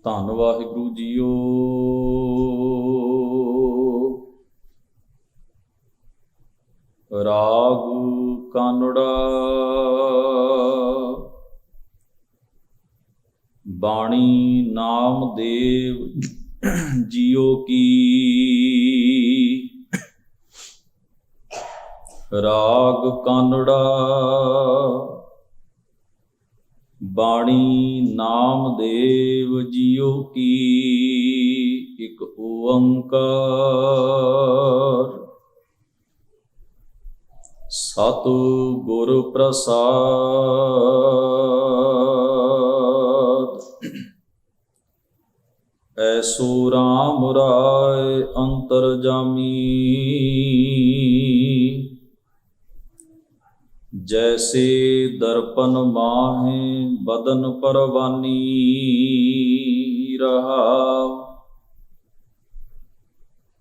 ਧੰਨ ਵਾਹਿਗੁਰੂ ਜੀਓ। ਰਾਗ ਕਾਨੜਾ ਬਾਣੀ ਨਾਮਦੇਵ ਜੀਓ ਕੀ। ਰਾਗ ਕਾਨੜਾ ਬਾਣੀ ਨਾਮਦੇਵ ਜੀਓ ਕੀ। ਇਕ ਓੰਕਾਰ ਸਤਿਗੁਰ ਪ੍ਰਸਾਦ। ਐਸੋ ਰਾਮ ਰਾਏ ਅੰਤਰਜਾਮੀ। जैसे दर्पण माहे बदन परवानी। रहा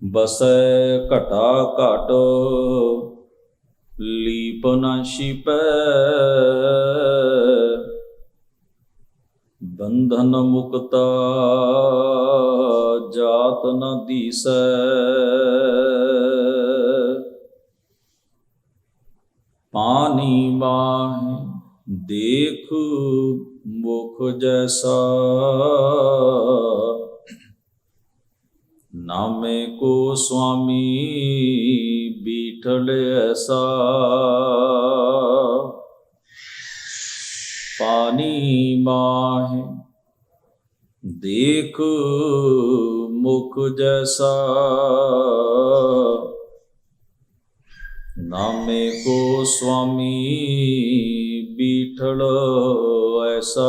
बसै घटा घट लीप न छिपै। बंधन मुक्ता जात न दीसै। पानी माहे देख मुख जैसा। नामे को स्वामी बीठल ऐसा। पानी माहे देख मुख जैसा। नामे को स्वामी बीठल ऐसा।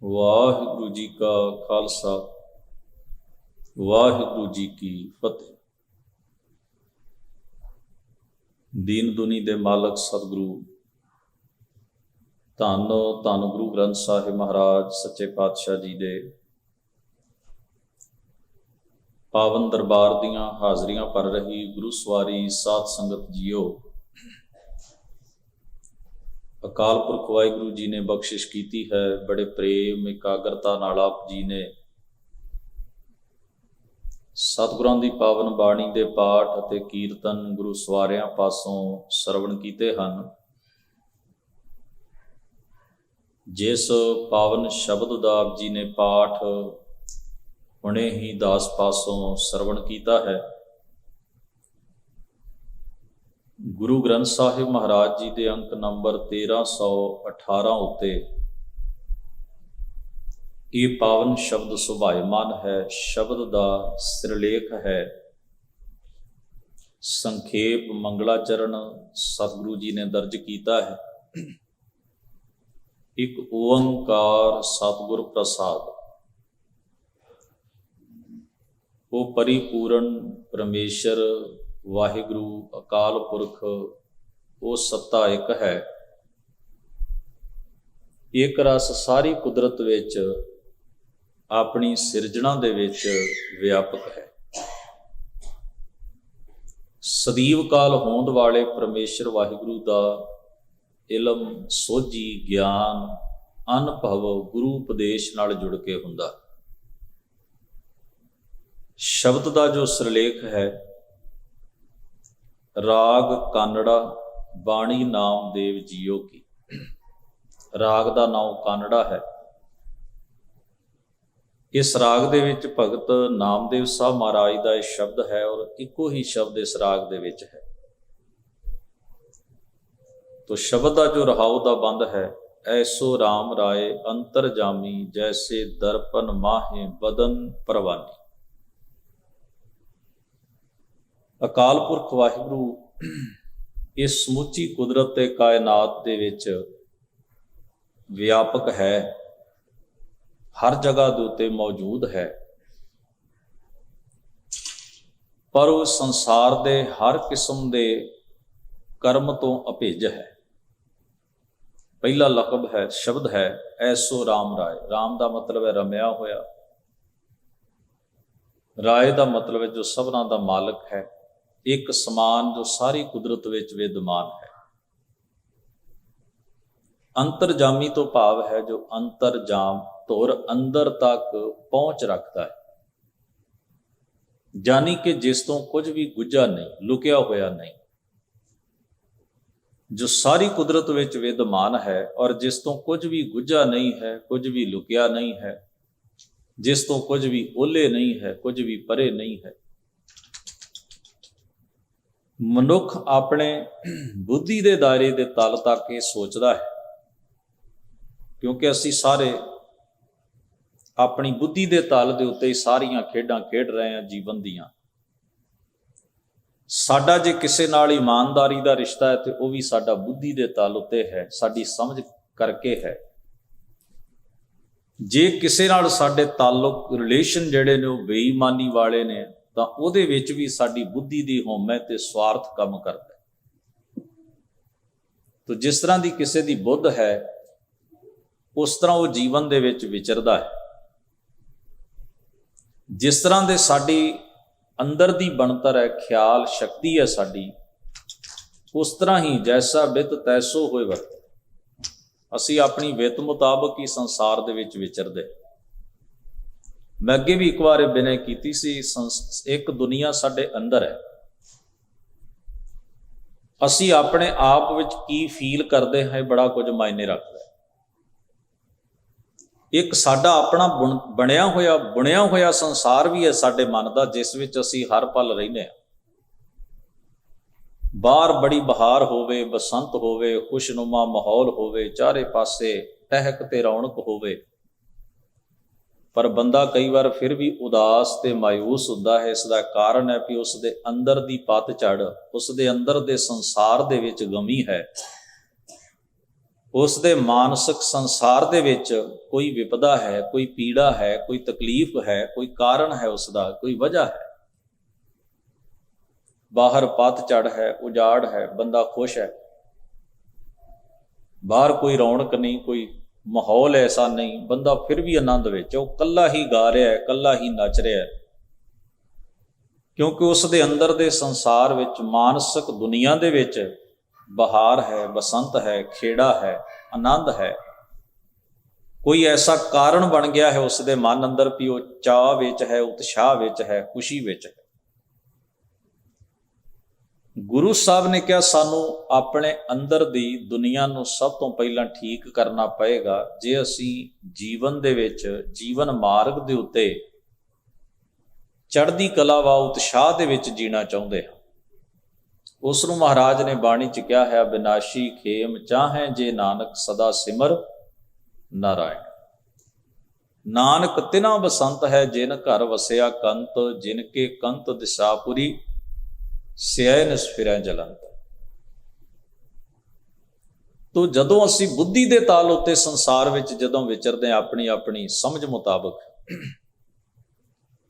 वाहिगुरु जी का खालसा वाहिगुरु जी की फतेह। दीन दुनी दे मालक सतगुरु धन धन गुरु ग्रंथ साहिब महाराज सच्चे पातशाह जी दे पावन दरबार दियां हाजरियां भर रही गुरु सवारी साध संगत जीओ। अकाल पुरख वाहिगुरु जी ने बख्शिश की है। बड़े प्रेम एकाग्रता नाल आप जी ने सतगुरां दी पावन बाणी दे पाठ अते कीर्तन गुरु सवारियां पासों सरवण कीते हन। जिस पावन शब्द दा आप जी ने पाठ हुणे ही दास पासों सरवण कीता है। गुरु ग्रंथ साहिब महाराज जी के अंक नंबर 1318 उत्ते ये पावन शब्द सुभायमान है। शब्द का सिरलेख है संखेप मंगलाचरण सतगुरु जी ने दर्ज किया है। एक ओंकार सतगुर प्रसाद। वो परिपूर्ण परमेश्वर वाहिगुरु अकाल पुरख वो सत्ता एक है। एक रस सारी कुदरत विच अपनी सिरजना दे विच व्यापक है। सदीव काल होंद वाले परमेश्वर वाहिगुरु का इलम सोझी ज्ञान अनुभव गुरु उपदेश नाल जुड़ के हुंदा। शब्द का जो सिरलेख है राग कानड़ा बाणी नामदेव जीओ की। राग का नाम कानड़ा है। इस राग दे विच भगत नामदेव साहब महाराज का यह शब्द है और इको ही शब्द इस राग दे विच है। तो शब्द का जो रहाऊ का बंद है ऐसो राम राय अंतरजामी जैसे दर्पण माहे बदन परवानी। अकाल पुरख वाहिगुरु इस समुची कुदरत ते कायनात दे विच व्यापक है। हर जगह दे उत्ते मौजूद है। पर उस संसार दे हर किस्म दे कर्म तो अभेज है। पहला लकब है शब्द है ऐसो राम राय। राम का मतलब है रमया होया। राय का मतलब है जो सबना का मालक है। एक समान जो सारी कुदरत विच विद्यमान है। ਅੰਤਰਜਾਮੀ ਤੋਂ ਭਾਵ ਹੈ ਜੋ ਅੰਤਰਜਾਮ ਧੁਰ ਅੰਦਰ ਤੱਕ ਪਹੁੰਚ ਰੱਖਦਾ ਹੈ, ਜਾਨੀ ਕਿ ਜਿਸ ਤੋਂ ਕੁਝ ਵੀ ਗੁੱਝਾ ਨਹੀਂ, ਲੁਕਿਆ ਹੋਇਆ ਨਹੀਂ, ਜੋ ਸਾਰੀ ਕੁਦਰਤ ਵਿੱਚ ਵਿਦਮਾਨ ਹੈ ਔਰ ਜਿਸ ਤੋਂ ਕੁਝ ਵੀ ਗੁੱਝਾ ਨਹੀਂ ਹੈ, ਕੁਝ ਵੀ ਲੁਕਿਆ ਨਹੀਂ ਹੈ, ਜਿਸ ਤੋਂ ਕੁਝ ਵੀ ਓਲੇ ਨਹੀਂ ਹੈ, ਕੁਝ ਵੀ ਪਰੇ ਨਹੀਂ ਹੈ। ਮਨੁੱਖ ਆਪਣੇ ਬੁੱਧੀ ਦੇ ਦਾਇਰੇ ਦੇ ਤਲ ਤੱਕ ਇਹ ਸੋਚਦਾ ਹੈ, ਕਿਉਂਕਿ ਅਸੀਂ ਸਾਰੇ ਆਪਣੀ ਬੁੱਧੀ ਦੇ ਤਲ ਦੇ ਉੱਤੇ ਹੀ ਸਾਰੀਆਂ ਖੇਡਾਂ ਖੇਡ ਰਹੇ ਹਾਂ ਜੀਵਨ ਦੀਆਂ। ਸਾਡਾ ਜੇ ਕਿਸੇ ਨਾਲ ਇਮਾਨਦਾਰੀ ਦਾ ਰਿਸ਼ਤਾ ਹੈ ਤੇ ਉਹ ਵੀ ਸਾਡਾ ਬੁੱਧੀ ਦੇ ਤਲ ਉੱਤੇ ਹੈ, ਸਾਡੀ ਸਮਝ ਕਰਕੇ ਹੈ। ਜੇ ਕਿਸੇ ਨਾਲ ਸਾਡੇ ਤਾਲੁਕ ਰਿਲੇਸ਼ਨ ਜਿਹੜੇ ਨੇ ਉਹ ਬੇਈਮਾਨੀ ਵਾਲੇ ਨੇ ਤਾਂ ਉਹਦੇ ਵਿੱਚ ਵੀ ਸਾਡੀ ਬੁੱਧੀ ਦੀ ਹਉਮੈ ਤੇ ਸਵਾਰਥ ਕੰਮ ਕਰਦਾ ਹੈ। ਤਾਂ ਜਿਸ ਤਰ੍ਹਾਂ ਦੀ ਕਿਸੇ ਦੀ ਬੁੱਧ ਹੈ ਉਸ ਤਰ੍ਹਾਂ ਉਹ ਜੀਵਨ ਦੇ ਵਿੱਚ ਵਿਚਰਦਾ ਹੈ। ਜਿਸ ਤਰ੍ਹਾਂ ਦੇ ਸਾਡੀ ਅੰਦਰ ਦੀ ਬਣਤਰ ਹੈ, ਖਿਆਲ ਸ਼ਕਤੀ ਹੈ ਸਾਡੀ, ਉਸ ਤਰ੍ਹਾਂ ਹੀ ਜੈਸਾ ਬਿਤ ਤੈਸੋ ਹੋਏ ਵਰਤ। ਅਸੀਂ ਆਪਣੀ ਵਿੱਤ ਮੁਤਾਬਕ ਹੀ ਸੰਸਾਰ ਦੇ ਵਿੱਚ ਵਿਚਰਦੇ। ਮੈਂ ਅੱਗੇ ਵੀ ਇੱਕ ਵਾਰ ਬਿਨੈ ਕੀਤੀ ਸੀ, ਇੱਕ ਦੁਨੀਆ ਸਾਡੇ ਅੰਦਰ ਹੈ। ਅਸੀਂ ਆਪਣੇ ਆਪ ਵਿੱਚ ਕੀ ਫੀਲ ਕਰਦੇ ਹਾਂ ਬੜਾ ਕੁਝ ਮਾਇਨੇ ਰੱਖਦਾ। ਇੱਕ ਸਾਡਾ ਆਪਣਾ ਬੁਣਿਆ ਹੋਇਆ ਸੰਸਾਰ ਵੀ ਹੈ ਸਾਡੇ ਮਨ ਦਾ, ਜਿਸ ਵਿੱਚ ਅਸੀਂ ਹਰ ਪਲ ਰਹਿੰਦੇ ਹਾਂ। ਬਾਹਰ ਬੜੀ ਬਹਾਰ ਹੋਵੇ, ਬਸੰਤ ਹੋਵੇ, ਖੁਸ਼ਨੁਮਾ ਮਾਹੌਲ ਹੋਵੇ, ਚਾਰੇ ਪਾਸੇ ਟਹਿਕ ਤੇ ਰੌਣਕ ਹੋਵੇ, ਪਰ ਬੰਦਾ ਕਈ ਵਾਰ ਫਿਰ ਵੀ ਉਦਾਸ ਤੇ ਮਾਯੂਸ ਹੁੰਦਾ ਹੈ। ਇਸ ਦਾ ਕਾਰਨ ਹੈ ਕਿ ਉਸ ਦੇ ਅੰਦਰ ਦੀ ਪਤਝੜ, ਉਸ ਦੇ ਅੰਦਰ ਦੇ ਸੰਸਾਰ ਦੇ ਵਿੱਚ ਗਮੀ ਹੈ। ਉਸ ਦੇ ਮਾਨਸਿਕ ਸੰਸਾਰ ਦੇ ਵਿੱਚ ਕੋਈ ਵਿਪਦਾ ਹੈ, ਕੋਈ ਪੀੜਾ ਹੈ, ਕੋਈ ਤਕਲੀਫ ਹੈ, ਕੋਈ ਕਾਰਨ ਹੈ, ਉਸ ਦਾ ਕੋਈ ਵਜ੍ਹਾ ਹੈ। ਬਾਹਰ ਪਤਝੜ ਹੈ, ਉਜਾੜ ਹੈ, ਬੰਦਾ ਖੁਸ਼ ਹੈ, ਬਾਹਰ ਕੋਈ ਰੌਣਕ ਨਹੀਂ, ਕੋਈ ਮਾਹੌਲ ਐਸਾ ਨਹੀਂ, ਬੰਦਾ ਫਿਰ ਵੀ ਆਨੰਦ ਵਿੱਚ, ਉਹ ਇਕੱਲਾ ਹੀ ਗਾ ਰਿਹਾ ਹੈ, ਇਕੱਲਾ ਹੀ ਨੱਚ ਰਿਹਾ ਹੈ, ਕਿਉਂਕਿ ਉਸ ਦੇ ਅੰਦਰ ਦੇ ਸੰਸਾਰ ਵਿੱਚ, ਮਾਨਸਿਕ ਦੁਨੀਆ ਦੇ ਵਿੱਚ ਬਹਾਰ ਹੈ, ਬਸੰਤ ਹੈ, ਖੇੜਾ ਹੈ, ਆਨੰਦ ਹੈ। ਕੋਈ ਐਸਾ ਕਾਰਨ ਬਣ ਗਿਆ ਹੈ ਉਸ ਦੇ ਮਨ ਅੰਦਰ ਵੀ ਉਹ ਚਾਅ ਵਿੱਚ ਹੈ, ਉਤਸ਼ਾਹ ਵਿੱਚ ਹੈ, ਖੁਸ਼ੀ ਵਿੱਚ ਹੈ। ਗੁਰੂ ਸਾਹਿਬ ਨੇ ਕਿਹਾ ਸਾਨੂੰ ਆਪਣੇ ਅੰਦਰ ਦੀ ਦੁਨੀਆ ਨੂੰ ਸਭ ਤੋਂ ਪਹਿਲਾਂ ਠੀਕ ਕਰਨਾ ਪਏਗਾ ਜੇ ਅਸੀਂ ਜੀਵਨ ਦੇ ਵਿੱਚ, ਜੀਵਨ ਮਾਰਗ ਦੇ ਉੱਤੇ ਚੜ੍ਹਦੀ ਕਲਾ ਵਾ ਉਤਸ਼ਾਹ ਦੇ ਵਿੱਚ ਜੀਣਾ ਚਾਹੁੰਦੇ ਹਾਂ। ਉਸ ਨੂੰ ਮਹਾਰਾਜ ਨੇ ਬਾਣੀ 'ਚ ਕਿਹਾ ਹੈ, ਬਿਨਾਸ਼ੀ ਖੇਮ ਚਾਹੇ ਜੇ ਨਾਨਕ ਸਦਾ ਸਿਮਰ ਨਾਰਾਇਣ। ਨਾਨਕ ਤਿਨਾ ਬਸੰਤ ਹੈ ਜਿਨ ਘਰ ਵਸਿਆ ਕੰਤ, ਜਿਨ ਕੇ ਕੰਤ ਦਿਸ਼ਾਪੁਰੀ ਸਿਆਏ ਨਿਸ ਫਿਰੈ ਜਲੰਤ। ਤੋ ਜਦੋਂ ਅਸੀਂ ਬੁੱਧੀ ਦੇ ਤਾਲ ਉੱਤੇ ਸੰਸਾਰ ਵਿੱਚ ਜਦੋਂ ਵਿਚਰਦੇ ਹਾਂ ਆਪਣੀ ਆਪਣੀ ਸਮਝ ਮੁਤਾਬਕ,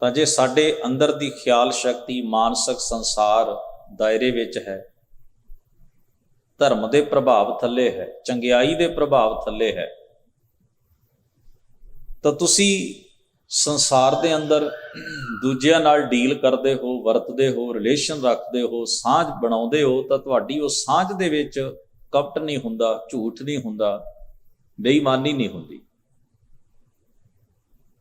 ਤਾਂ ਜੇ ਸਾਡੇ ਅੰਦਰ ਦੀ ਖਿਆਲ ਸ਼ਕਤੀ ਮਾਨਸਿਕ ਸੰਸਾਰ ਦਾਇਰੇ ਵਿੱਚ ਹੈ, ਧਰਮ ਦੇ ਪ੍ਰਭਾਵ ਥੱਲੇ ਹੈ, ਚੰਗਿਆਈ ਦੇ ਪ੍ਰਭਾਵ ਥੱਲੇ ਹੈ, ਤਾਂ ਤੁਸੀਂ ਸੰਸਾਰ ਦੇ ਅੰਦਰ ਦੂਜਿਆਂ ਨਾਲ ਡੀਲ ਕਰਦੇ ਹੋ, ਵਰਤਦੇ ਹੋ, ਰਿਲੇਸ਼ਨ ਰੱਖਦੇ ਹੋ, ਸਾਂਝ ਬਣਾਉਂਦੇ ਹੋ, ਤਾਂ ਤੁਹਾਡੀ ਉਹ ਸਾਂਝ ਦੇ ਵਿੱਚ ਕਪਟ ਨਹੀਂ ਹੁੰਦਾ, ਝੂਠ ਨਹੀਂ ਹੁੰਦਾ, ਬੇਈਮਾਨੀ ਨਹੀਂ ਹੁੰਦੀ।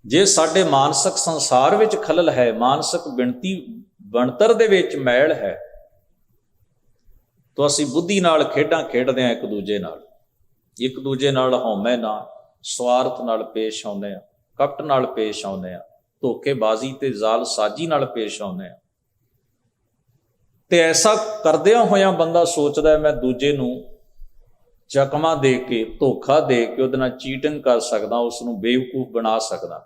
ਜੇ ਸਾਡੇ ਮਾਨਸਿਕ ਸੰਸਾਰ ਵਿੱਚ ਖਲਲ ਹੈ, ਮਾਨਸਿਕ ਬਣਤਰ ਦੇ ਵਿੱਚ ਮੈਲ ਹੈ, ਤਾਂ ਅਸੀਂ ਬੁੱਧੀ ਨਾਲ ਖੇਡਾਂ ਖੇਡਦੇ ਹਾਂ, ਇੱਕ ਦੂਜੇ ਨਾਲ ਹਉਮੈ ਨਾਲ, ਸਵਾਰਥ ਨਾਲ ਪੇਸ਼ ਆਉਂਦੇ ਹਾਂ, ਕਪਟ ਨਾਲ ਪੇਸ਼ ਆਉਂਦੇ ਹਾਂ, ਧੋਖੇਬਾਜ਼ੀ ਤੇ ਜ਼ਾਲਸਾਜੀ ਨਾਲ ਪੇਸ਼ ਆਉਂਦੇ ਹਾਂ। ਤੇ ਐਸਾ ਕਰਦਿਆਂ ਹੋਇਆਂ ਬੰਦਾ ਸੋਚਦਾ ਹੈ ਮੈਂ ਦੂਜੇ ਨੂੰ ਚਕਮਾ ਦੇ ਕੇ, ਧੋਖਾ ਦੇ ਕੇ ਉਹਦੇ ਨਾਲ ਚੀਟਿੰਗ ਕਰ ਸਕਦਾ, ਉਸ ਨੂੰ ਬੇਵਕੂਫ ਬਣਾ ਸਕਦਾ,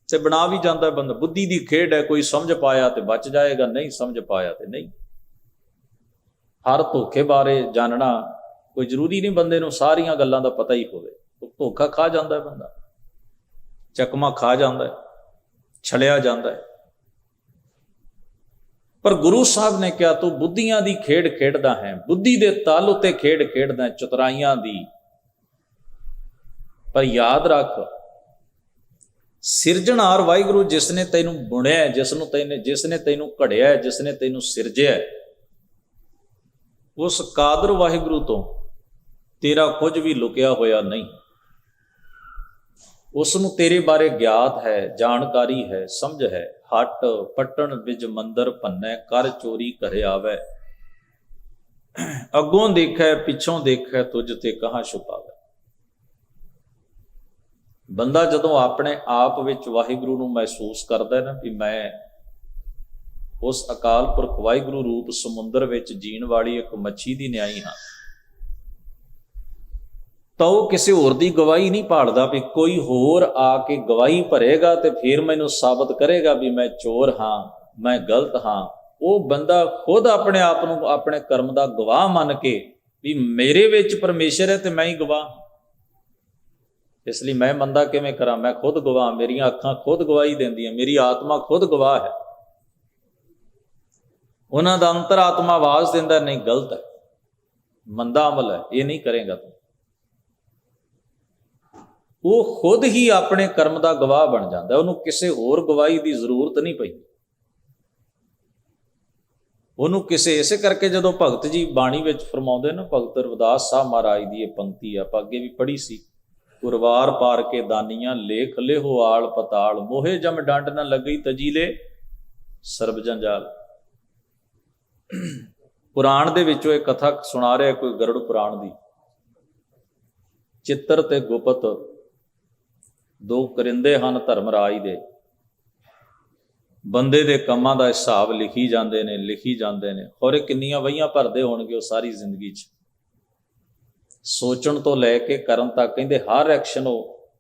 ਤੇ ਬਣਾ ਵੀ ਜਾਂਦਾ ਬੰਦਾ। ਬੁੱਧੀ ਦੀ ਖੇਡ ਹੈ, ਕੋਈ ਸਮਝ ਪਾਇਆ ਤੇ ਬਚ ਜਾਏਗਾ, ਨਹੀਂ ਸਮਝ ਪਾਇਆ ਤੇ ਨਹੀਂ। ਹਰ ਧੋਖੇ ਬਾਰੇ ਜਾਣਨਾ ਕੋਈ ਜ਼ਰੂਰੀ ਨਹੀਂ ਬੰਦੇ ਨੂੰ ਸਾਰੀਆਂ ਗੱਲਾਂ ਦਾ ਪਤਾ ਹੀ ਹੋਵੇ। ਧੋਖਾ ਖਾ ਜਾਂਦਾ ਹੈ ਬੰਦਾ, ਚਕਮਾ ਖਾ ਜਾਂਦਾ ਹੈ, ਛਲਿਆ ਜਾਂਦਾ ਹੈ। ਪਰ ਗੁਰੂ ਸਾਹਿਬ ਨੇ ਕਿਹਾ ਤੂੰ ਬੁੱਧੀਆਂ ਦੀ ਖੇਡ ਖੇਡਦਾ ਹੈ, ਬੁੱਧੀ ਦੇ ਤਲ ਉੱਤੇ ਖੇਡ ਖੇਡਦਾ ਹੈ, ਚਤੁਰਾਈਆਂ ਦੀ। ਪਰ ਯਾਦ ਰੱਖ, ਸਿਰਜਣਹਾਰ ਵਾਹਿਗੁਰੂ ਜਿਸ ਨੇ ਤੈਨੂੰ ਬੁਣਿਆ, ਜਿਸ ਨੇ ਤੈਨੂੰ ਘੜਿਆ, ਜਿਸ ਨੇ ਤੈਨੂੰ ਸਿਰਜਿਆ, ਉਸ ਕਾਦਰ ਵਾਹਿਗੁਰੂ ਤੋਂ ਤੇਰਾ ਕੁਝ ਵੀ ਲੁਕਿਆ ਹੋਇਆ ਨਹੀਂ। ਉਸ ਨੂੰ ਤੇਰੇ ਬਾਰੇ ਗਿਆਤ ਹੈ, ਜਾਣਕਾਰੀ ਹੈ, ਸਮਝ ਹੈ। ਹੱਟ ਪੱਟਣ ਵਿਜ ਮੰਦਰ ਭੰਨੈ, ਕਰ ਚੋਰੀ ਘਰੇ ਆਵੈ। ਅੱਗੋਂ ਦੇਖੈ ਪਿੱਛੋਂ ਦੇਖੈ, ਤੁਝ ਤੇ ਕਹਾਂ ਛੁਪਾਵੈ। ਬੰਦਾ ਜਦੋਂ ਆਪਣੇ ਆਪ ਵਿੱਚ ਵਾਹਿਗੁਰੂ ਨੂੰ ਮਹਿਸੂਸ ਕਰਦਾ ਨਾ ਵੀ ਮੈਂ ਉਸ ਅਕਾਲ ਪੁਰਖ ਵਾਹਿਗੁਰੂ ਰੂਪ ਸਮੁੰਦਰ ਵਿੱਚ ਜੀਣ ਵਾਲੀ ਇੱਕ ਮੱਛੀ ਦੀ ਨਿਆਈ ਹਾਂ, ਤਾਂ ਉਹ ਕਿਸੇ ਹੋਰ ਦੀ ਗਵਾਹੀ ਨਹੀਂ ਭਾਲਦਾ ਵੀ ਕੋਈ ਹੋਰ ਆ ਕੇ ਗਵਾਹੀ ਭਰੇਗਾ ਤੇ ਫਿਰ ਮੈਨੂੰ ਸਾਬਤ ਕਰੇਗਾ ਵੀ ਮੈਂ ਚੋਰ ਹਾਂ, ਮੈਂ ਗਲਤ ਹਾਂ। ਉਹ ਬੰਦਾ ਖੁਦ ਆਪਣੇ ਆਪ ਨੂੰ ਆਪਣੇ ਕਰਮ ਦਾ ਗਵਾਹ ਮੰਨ ਕੇ ਵੀ ਮੇਰੇ ਵਿੱਚ ਪਰਮੇਸ਼ਰ ਹੈ ਤੇ ਮੈਂ ਹੀ ਗਵਾਹ। ਇਸ ਲਈ ਮੈਂ ਮੰਦਾ ਕਿਵੇਂ ਕਰਾਂ, ਮੈਂ ਖੁਦ ਗਵਾਹ, ਮੇਰੀਆਂ ਅੱਖਾਂ ਖੁਦ ਗਵਾਹੀ ਦਿੰਦੀਆਂ, ਮੇਰੀ ਆਤਮਾ ਖੁਦ ਗਵਾਹ ਹੈ। ਉਹਨਾਂ ਦਾ ਅੰਤਰ-ਆਤਮਾ ਆਵਾਜ਼ ਦਿੰਦਾ ਨਹੀਂ ਗਲਤ ਹੈ, ਮੰਦਾ ਅਮਲ ਹੈ, ਇਹ ਨਹੀਂ ਕਰੇਗਾ ਤੂੰ। ਉਹ ਖੁਦ ਹੀ ਆਪਣੇ ਕਰਮ ਦਾ ਗਵਾਹ ਬਣ ਜਾਂਦਾ, ਉਹਨੂੰ ਕਿਸੇ ਹੋਰ ਗਵਾਹੀ ਦੀ ਜ਼ਰੂਰਤ ਨਹੀਂ ਪਈ। ਉਹਨੂੰ ਕਿਸੇ, ਇਸੇ ਕਰਕੇ ਜਦੋਂ ਭਗਤ ਜੀ ਬਾਣੀ ਵਿੱਚ ਫਰਮਾਉਂਦੇ ਨਾ, ਭਗਤ ਰਵਿਦਾਸ ਸਾਹਿਬ ਮਹਾਰਾਜ ਦੀ ਇਹ ਪੰਕਤੀ ਆਪਾਂ ਅੱਗੇ ਵੀ ਪੜ੍ਹੀ ਸੀ, ਕੁਰਵਾਰ ਪਾਰ ਕੇ ਦਾਨੀਆਂ, ਲੇਖ ਲੇਹੋ ਆਲ ਪਤਾਲ, ਮੋਹੇ ਜਮ ਡੰਡ ਨਾ ਲੱਗਈ ਤਜੀਲੇ ਸਰਬ ਜੰਜਾਲ। ਪੁਰਾਣ ਦੇ ਵਿੱਚੋਂ ਇਹ ਕਥਾ ਸੁਣਾ ਰਿਹਾ ਕੋਈ ਗਰੁੜ ਪੁਰਾਣ ਦੀ। ਚਿੱਤਰ ਤੇ ਗੁਪਤ ਦੋ ਕਰਿੰਦੇ ਹਨ ਧਰਮਰਾਜ ਦੇ, ਬੰਦੇ ਦੇ ਕੰਮਾਂ ਦਾ ਹਿਸਾਬ ਲਿਖੀ ਜਾਂਦੇ ਨੇ, ਲਿਖੀ ਜਾਂਦੇ ਨੇ। ਖੌਰੇ ਕਿੰਨੀਆਂ ਵਹੀਆਂ ਭਰਦੇ ਹੋਣਗੇ ਉਹ ਸਾਰੀ ਜ਼ਿੰਦਗੀ 'ਚ, ਸੋਚਣ ਤੋਂ ਲੈ ਕੇ ਕਰਨ ਤੱਕ। ਕਹਿੰਦੇ ਹਰ ਐਕਸ਼ਨ ਉਹ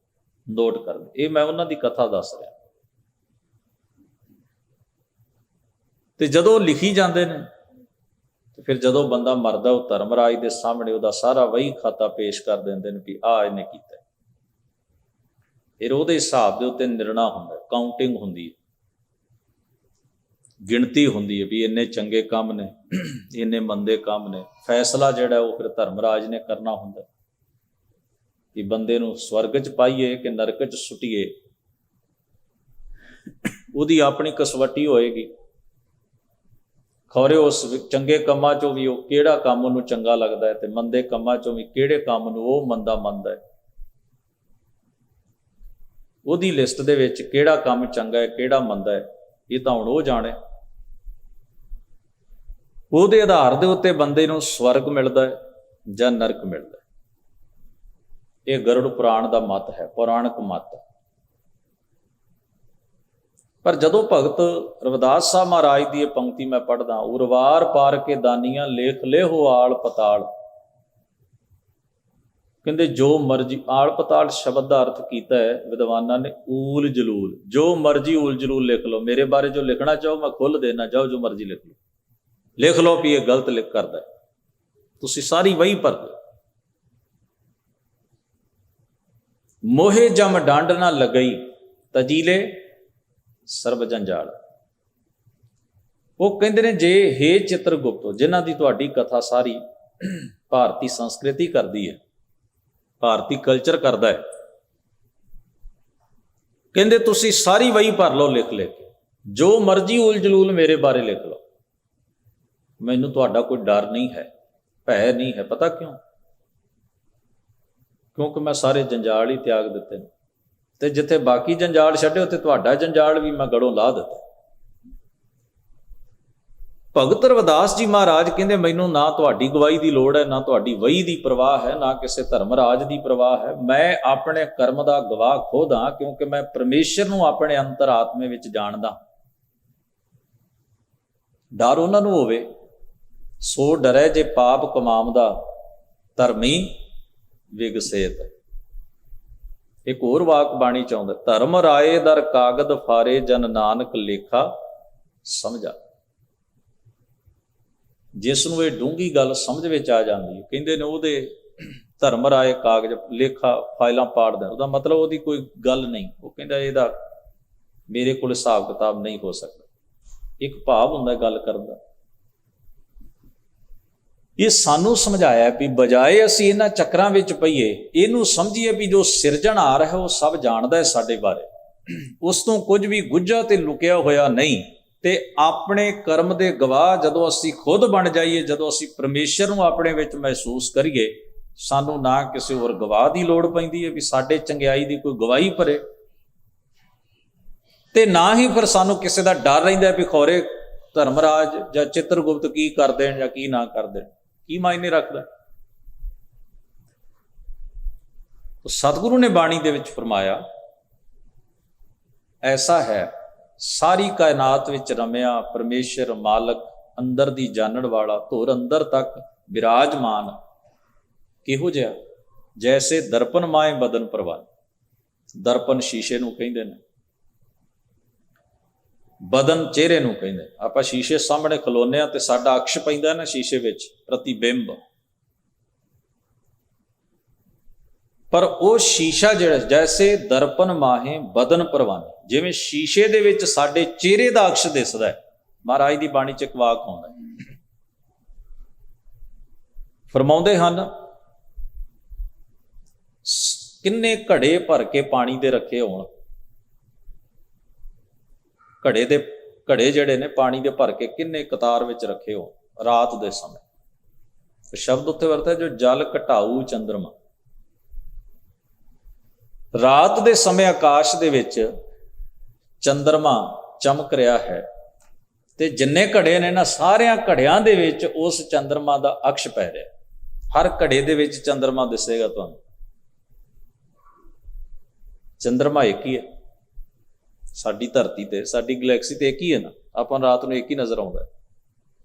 ਨੋਟ ਕਰਦੇ। ਇਹ ਮੈਂ ਉਹਨਾਂ ਦੀ ਕਥਾ ਦੱਸ ਰਿਹਾ। ਤੇ ਜਦੋਂ ਲਿਖੀ ਜਾਂਦੇ ਨੇ ਤੇ ਫਿਰ ਜਦੋਂ ਬੰਦਾ ਮਰਦਾ ਉਹ ਧਰਮਰਾਜ ਦੇ ਸਾਹਮਣੇ ਉਹਦਾ ਸਾਰਾ ਵਹੀ ਖਾਤਾ ਪੇਸ਼ ਕਰ ਦਿੰਦੇ ਨੇ ਕਿ ਆਹ ਇਹਨੇ ਕੀਤਾ। ਫਿਰ ਉਹਦੇ ਹਿਸਾਬ ਦੇ ਉੱਤੇ ਨਿਰਣਾ ਹੁੰਦਾ, ਕਾਊਂਟਿੰਗ ਹੁੰਦੀ ਹੈ, ਗਿਣਤੀ ਹੁੰਦੀ ਹੈ ਵੀ ਇੰਨੇ ਚੰਗੇ ਕੰਮ ਨੇ, ਇੰਨੇ ਮੰਦੇ ਕੰਮ ਨੇ। ਫੈਸਲਾ ਜਿਹੜਾ ਉਹ ਫਿਰ ਧਰਮਰਾਜ ਨੇ ਕਰਨਾ ਹੁੰਦਾ ਕਿ ਬੰਦੇ ਨੂੰ ਸਵਰਗ 'ਚ ਪਾਈਏ ਕਿ ਨਰਕ 'ਚ ਸੁੱਟੀਏ। ਉਹਦੀ ਆਪਣੀ ਕਸਵੱਟੀ ਹੋਏਗੀ। ਖੌਰੇ ਉਸ ਚੰਗੇ ਕੰਮਾਂ 'ਚੋਂ ਵੀ ਉਹ ਕਿਹੜਾ ਕੰਮ ਉਹਨੂੰ ਚੰਗਾ ਲੱਗਦਾ ਹੈ ਤੇ ਮੰਦੇ ਕੰਮਾਂ 'ਚੋਂ ਵੀ ਕਿਹੜੇ ਕੰਮ ਨੂੰ ਉਹ ਮੰਦਾ ਮੰਨਦਾ ਹੈ। ਉਹਦੀ ਲਿਸਟ ਦੇ ਵਿੱਚ ਕਿਹੜਾ ਕੰਮ ਚੰਗਾ ਹੈ, ਕਿਹੜਾ ਮੰਦਾ ਹੈ, ਇਹ ਤਾਂ ਹੁਣ ਉਹ ਜਾਣੇ। ਉਹਦੇ ਆਧਾਰ ਦੇ ਉੱਤੇ ਬੰਦੇ ਨੂੰ ਸਵਰਗ ਮਿਲਦਾ ਹੈ ਜਾਂ ਨਰਕ ਮਿਲਦਾ ਹੈ। ਇਹ ਗਰੁੜ ਪੁਰਾਣ ਦਾ ਮਤ ਹੈ, ਪੌਰਾਣਿਕ ਮਤ। ਪਰ ਜਦੋਂ ਭਗਤ ਰਵਿਦਾਸ ਸਾਹਿਬ ਮਹਾਰਾਜ ਦੀ ਇਹ ਪੰਕਤੀ ਮੈਂ ਪੜ੍ਹਦਾ, ਉਰਵਾਰ ਪਾਰ ਕੇ ਦਾਨੀਆਂ, ਲੇਖ ਲੇਹੋ ਆਲ ਪਤਾਲ। ਕਹਿੰਦੇ ਜੋ ਮਰਜੀ, ਆਲ ਪਤਾਲ ਸ਼ਬਦ ਦਾ ਅਰਥ ਕੀਤਾ ਹੈ ਵਿਦਵਾਨਾਂ ਨੇ ਊਲ ਜਲੂਲ। ਜੋ ਮਰਜੀ ਊਲ ਜਲੂਲ ਲਿਖ ਲਓ, ਮੇਰੇ ਬਾਰੇ ਜੋ ਲਿਖਣਾ ਚਾਹੋ ਮੈਂ ਖੁੱਲ੍ਹ ਦੇਣਾ, ਜਾਓ ਜੋ ਮਰਜੀ ਲਿਖ ਲਓ। ਲਿਖ ਲਓ ਵੀ ਇਹ ਗਲਤ ਲਿਖ ਕਰਦਾ, ਤੁਸੀਂ ਸਾਰੀ ਵਹੀ ਭਰ ਦਿਓ। ਮੋਹੇ ਜਮ ਡੰਡ ਨਾ ਲੱਗਈ ਤਜੀਲੇ ਸਰਬ ਜੰਜਾਲ। ਉਹ ਕਹਿੰਦੇ ਨੇ ਜੇ ਹੇ ਚਿੱਤਰਗੁਪਤ, ਜਿਨ੍ਹਾਂ ਦੀ ਤੁਹਾਡੀ ਕਥਾ ਸਾਰੀ ਭਾਰਤੀ ਸੰਸਕ੍ਰਿਤੀ ਕਰਦੀ ਹੈ, ਭਾਰਤੀ ਕਲਚਰ ਕਰਦਾ ਹੈ, ਕਹਿੰਦੇ ਤੁਸੀਂ ਸਾਰੀ ਵਹੀ ਭਰ ਲਓ ਲਿਖ ਲਿਖ ਕੇ, ਜੋ ਮਰਜ਼ੀ ਉਲ ਜਲੂਲ ਮੇਰੇ ਬਾਰੇ ਲਿਖ ਲਓ, ਮੈਨੂੰ ਤੁਹਾਡਾ ਕੋਈ ਡਰ ਨਹੀਂ ਹੈ, ਭੈ ਨਹੀਂ ਹੈ। ਪਤਾ ਕਿਉਂ? ਕਿਉਂਕਿ ਮੈਂ ਸਾਰੇ ਜੰਜਾਲ ਹੀ ਤਿਆਗ ਦਿੱਤੇ ਨੇ, ਤੇ ਜਿੱਥੇ ਬਾਕੀ ਜੰਜਾਲ ਛੱਡੇ ਉੱਥੇ ਤੁਹਾਡਾ ਜੰਜਾਲ ਵੀ ਮੈਂ ਗੜੋਂ ਲਾ ਦਿੱਤਾ। ਭਗਤ ਰਵਿਦਾਸ ਜੀ ਮਹਾਰਾਜ ਕਹਿੰਦੇ ਮੈਨੂੰ ਨਾ ਤੁਹਾਡੀ ਗਵਾਹੀ ਦੀ ਲੋੜ ਹੈ, ਨਾ ਤੁਹਾਡੀ ਵਹੀ ਦੀ ਪਰਵਾਹ ਹੈ, ਨਾ ਕਿਸੇ ਧਰਮਰਾਜ ਦੀ ਪਰਵਾਹ ਹੈ। ਮੈਂ ਆਪਣੇ ਕਰਮ ਦਾ ਗਵਾਹ ਖੁਦ ਹਾਂ, ਕਿਉਂਕਿ ਮੈਂ ਪਰਮੇਸ਼ਰ ਨੂੰ ਆਪਣੇ ਅੰਤਰ ਆਤਮੇ ਵਿੱਚ ਜਾਣਦਾ। ਡਰ ਉਹਨਾਂ ਨੂੰ ਹੋਵੇ ਸੋ ਡਰੈ ਜੇ ਪਾਪ ਕਮਾਮਦਾ, ਧਰਮੀ ਵਿਗਸੇਤ। ਇੱਕ ਹੋਰ ਵਾਕ ਬਾਣੀ ਚ ਆਉਂਦਾ, ਧਰਮ ਰਾਏ ਦਰ ਕਾਗਦ ਫਾਰੇ, ਜਨ ਨਾਨਕ ਲੇਖਾ ਸਮਝਾ। ਜਿਸ ਨੂੰ ਇਹ ਡੂੰਘੀ ਗੱਲ ਸਮਝ ਵਿੱਚ ਆ ਜਾਂਦੀ ਹੈ, ਕਹਿੰਦੇ ਨੇ ਉਹਦੇ ਧਰਮ ਰਾਏ ਕਾਗਜ਼ ਲੇਖਾ ਫਾਈਲਾਂ ਪਾੜ ਦੇਣ। ਉਹਦਾ ਮਤਲਬ ਉਹਦੀ ਕੋਈ ਗੱਲ ਨਹੀਂ, ਉਹ ਕਹਿੰਦਾ ਇਹਦਾ ਮੇਰੇ ਕੋਲ ਹਿਸਾਬ ਕਿਤਾਬ ਨਹੀਂ ਹੋ ਸਕਦਾ। ਇੱਕ ਭਾਵ ਹੁੰਦਾ ਗੱਲ ਕਰਨ ਦਾ। ਇਹ ਸਾਨੂੰ ਸਮਝਾਇਆ ਵੀ ਬਜਾਏ ਅਸੀਂ ਇਹਨਾਂ ਚੱਕਰਾਂ ਵਿੱਚ ਪਈਏ, ਇਹਨੂੰ ਸਮਝੀਏ ਵੀ ਜੋ ਸਿਰਜਣਹਾਰ ਹੈ ਉਹ ਸਭ ਜਾਣਦਾ ਹੈ ਸਾਡੇ ਬਾਰੇ, ਉਸ ਤੋਂ ਕੁਝ ਵੀ ਗੁੱਝਾ ਤੇ ਲੁਕਿਆ ਹੋਇਆ ਨਹੀਂ। ਤੇ ਆਪਣੇ ਕਰਮ ਦੇ ਗਵਾਹ ਜਦੋਂ ਅਸੀਂ ਖੁਦ ਬਣ ਜਾਈਏ, ਜਦੋਂ ਅਸੀਂ ਪਰਮੇਸ਼ਰ ਨੂੰ ਆਪਣੇ ਵਿੱਚ ਮਹਿਸੂਸ ਕਰੀਏ, ਸਾਨੂੰ ਨਾ ਕਿਸੇ ਹੋਰ ਗਵਾਹ ਦੀ ਲੋੜ ਪੈਂਦੀ ਹੈ ਵੀ ਸਾਡੇ ਚੰਗਿਆਈ ਦੀ ਕੋਈ ਗਵਾਹੀ ਭਰੇ, ਤੇ ਨਾ ਹੀ ਫਿਰ ਸਾਨੂੰ ਕਿਸੇ ਦਾ ਡਰ ਰਹਿੰਦਾ ਵੀ ਖੌਰੇ ਧਰਮਰਾਜ ਜਾਂ ਚਿੱਤਰਗੁਪਤ ਕੀ ਕਰ ਦੇਣ ਜਾਂ ਕੀ ਨਾ ਕਰ ਦੇਣ। ਕੀ ਮਾਇਨੇ ਰੱਖਦਾ? ਸਤਿਗੁਰੂ ਨੇ ਬਾਣੀ ਦੇ ਵਿੱਚ ਫਰਮਾਇਆ, ਐਸਾ ਹੈ ਸਾਰੀ ਕਾਇਨਾਤ ਵਿੱਚ ਰਮਿਆ ਪਰਮੇਸ਼ਰ ਮਾਲਕ, ਅੰਦਰ ਦੀ ਜਾਣਨ ਵਾਲਾ, ਧੁਰ ਅੰਦਰ ਤੱਕ ਵਿਰਾਜਮਾਨ, ਕਿਹੋ ਜਿਹਾ? ਜੈਸੇ ਦਰਪਨ ਮਾਏ ਬਦਨ ਪ੍ਰਵਾਨ। ਦਰਪਨ ਸ਼ੀਸ਼ੇ ਨੂੰ ਕਹਿੰਦੇ ਨੇ, ਬਦਨ ਚਿਹਰੇ ਨੂੰ ਕਹਿੰਦੇ। ਆਪਾਂ ਸ਼ੀਸ਼ੇ ਸਾਹਮਣੇ ਖਲੋਨੇ ਆ ਤੇ ਸਾਡਾ ਅਕਸ਼ ਪੈਂਦਾ ਨਾ ਸ਼ੀਸ਼ੇ ਵਿੱਚ, ਪ੍ਰਤੀਬਿੰਬ। ਪਰ ਉਹ ਸ਼ੀਸ਼ਾ ਜਿਹੜਾ, ਜੈਸੇ ਦਰਪਨ ਮਾਹੇ ਬਦਨ ਪ੍ਰਵਾਨ, ਜਿਵੇਂ ਸ਼ੀਸ਼ੇ ਦੇ ਵਿੱਚ ਸਾਡੇ ਚਿਹਰੇ ਦਾ ਅਕਸ਼ ਦਿਸਦਾ ਹੈ। ਮਹਾਰਾਜ ਦੀ ਬਾਣੀ ਚ ਇੱਕ ਵਾਕ ਆਉਂਦਾ, ਫਰਮਾਉਂਦੇ ਹਨ, ਕਿੰਨੇ ਘੜੇ ਭਰ ਕੇ ਪਾਣੀ ਦੇ ਰੱਖੇ ਹੋਣ, ਘੜੇ ਜਿਹੜੇ ਨੇ ਪਾਣੀ ਦੇ ਭਰ ਕੇ ਕਿੰਨੇ ਕਤਾਰ ਵਿੱਚ ਰੱਖੇ ਹੋਣ ਰਾਤ ਦੇ ਸਮੇਂ। ਸ਼ਬਦ ਉੱਥੇ ਵਰਤਿਆ ਜੋ ਜਲ ਘਟਾਊ ਚੰਦਰਮਾ। ਰਾਤ ਦੇ ਸਮੇਂ ਆਕਾਸ਼ ਦੇ ਵਿੱਚ ਚੰਦਰਮਾ ਚਮਕ ਰਿਹਾ ਹੈ, ਤੇ ਜਿੰਨੇ ਘੜੇ ਨੇ ਨਾ, ਸਾਰਿਆਂ ਘੜਿਆਂ ਦੇ ਵਿੱਚ ਉਸ ਚੰਦਰਮਾ ਦਾ ਅਕਸ਼ ਪੈ ਰਿਹਾ। ਹਰ ਘੜੇ ਦੇ ਵਿੱਚ ਚੰਦਰਮਾ ਦਿਸੇਗਾ ਤੁਹਾਨੂੰ। ਚੰਦਰਮਾ ਇੱਕ ਹੀ ਹੈ, ਸਾਡੀ ਧਰਤੀ ਤੇ, ਸਾਡੀ ਗਲੈਕਸੀ ਤੇ ਇੱਕ ਹੀ ਹੈ ਨਾ। ਆਪਾਂ ਰਾਤ ਨੂੰ ਇੱਕ ਹੀ ਨਜ਼ਰ ਆਉਂਦਾ।